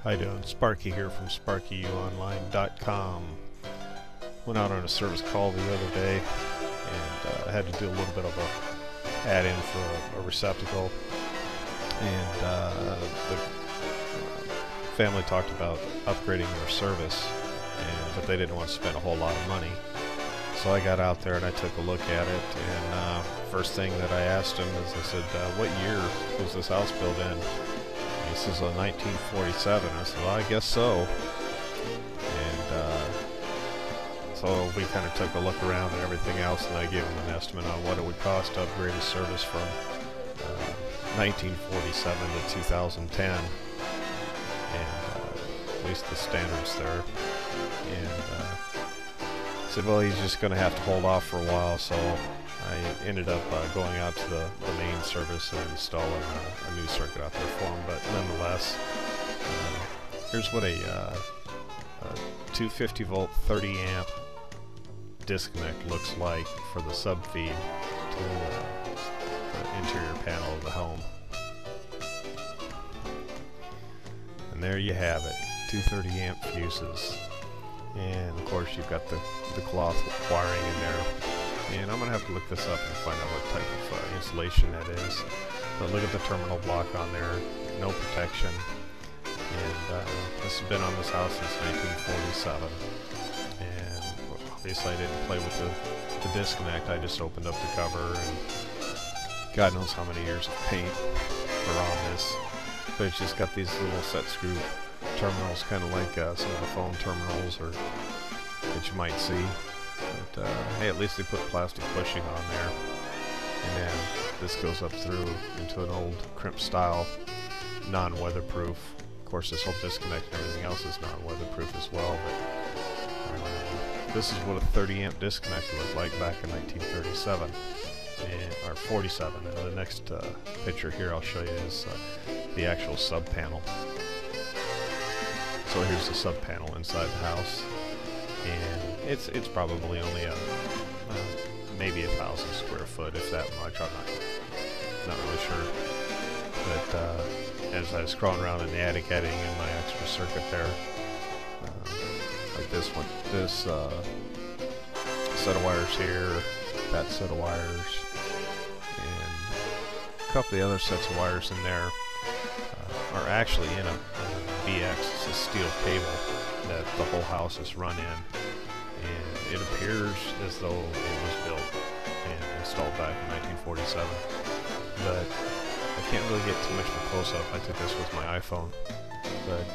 How you doing? Sparky here from SparkyUOnline.com. Went out on a service call the other day and I had to do a little bit of a add-in for a receptacle. And the family talked about upgrading their service, but they didn't want to spend a whole lot of money. So I got out there and I took a look at it, and first thing that I asked him is, I said, what year was this house built in? He says, 1947. I said, well, I guess so. And so we kind of took a look around and everything else, and I gave him an estimate on what it would cost to upgrade a service from 1947 to 2010. And at least the standards there. And said, well, he's just going to have to hold off for a while, so I ended up going out to the main service and installing a new circuit out there for him. But nonetheless, here's what a 250 volt 30 amp disconnect looks like for the sub feed to the interior panel of the home. And there you have it, 230 amp fuses. And of course you've got the cloth wiring in there. And I'm going to have to look this up and find out what type of insulation that is. But look at the terminal block on there, no protection. And this has been on this house since 1947. And obviously I didn't play with the disconnect, I just opened up the cover, and God knows how many years of paint are on this. But it's just got these little set screw terminals, kind of like some of the phone terminals or that you might see. But hey, at least they put plastic bushing on there. And then this goes up through into an old crimp style, non-weatherproof. Of course, this whole disconnect and everything else is non-weatherproof as well. But this is what a 30 amp disconnect looked like back in 1937 or 47. And the next picture here I'll show you is the actual sub panel. So here's the sub panel inside the house, and it's probably only maybe 1,000 square foot, if that much. I'm not really sure. But as I was crawling around in the attic, adding in my extra circuit there, like this one, this set of wires here, that set of wires, and a couple of the other sets of wires in there are actually in a BX. It's a steel cable that the whole house is run in, and it appears as though it was built and installed back in 1947, but I can't really get too much of a close-up. I took this with my iPhone, but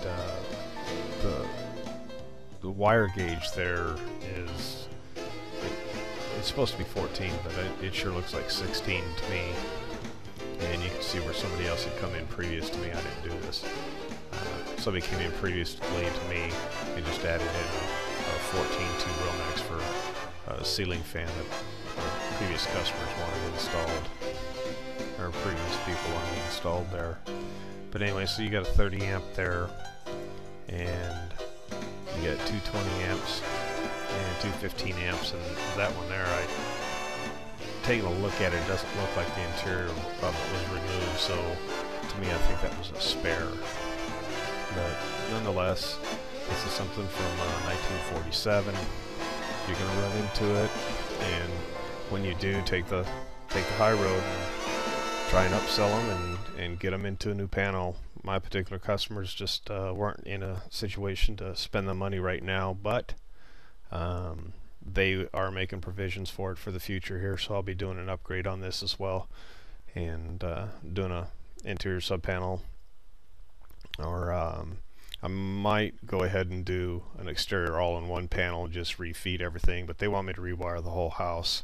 the wire gauge there is, it's supposed to be 14, but it sure looks like 16 to me. And you can see where somebody else had come in previous to me. I didn't do this. Somebody came in previously to me and just added in a 14-2 Romex for a ceiling fan that previous customers wanted installed, or previous people wanted installed there. But anyway, so you got a 30 amp there, and you got 220 amps and 215 amps, and that one there, taking a look at it, doesn't look like the interior of it was removed, so to me I think that was a spare. But nonetheless, this is something from 1947. You're going to run into it, and when you do, take the high road and try and upsell them and get them into a new panel. My particular customers just weren't in a situation to spend the money right now, but they are making provisions for it for the future here, so I'll be doing an upgrade on this as well, and doing a interior sub panel, or I might go ahead and do an exterior all-in-one panel, just refeed everything, but they want me to rewire the whole house,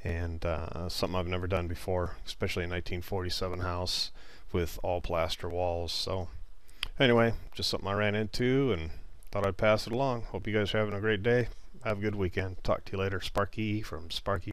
and something I've never done before, especially a 1947 house with all plaster walls. So anyway, just something I ran into and thought I'd pass it along. Hope you guys are having a great day. Have a good weekend. Talk to you later. Sparky from Sparky.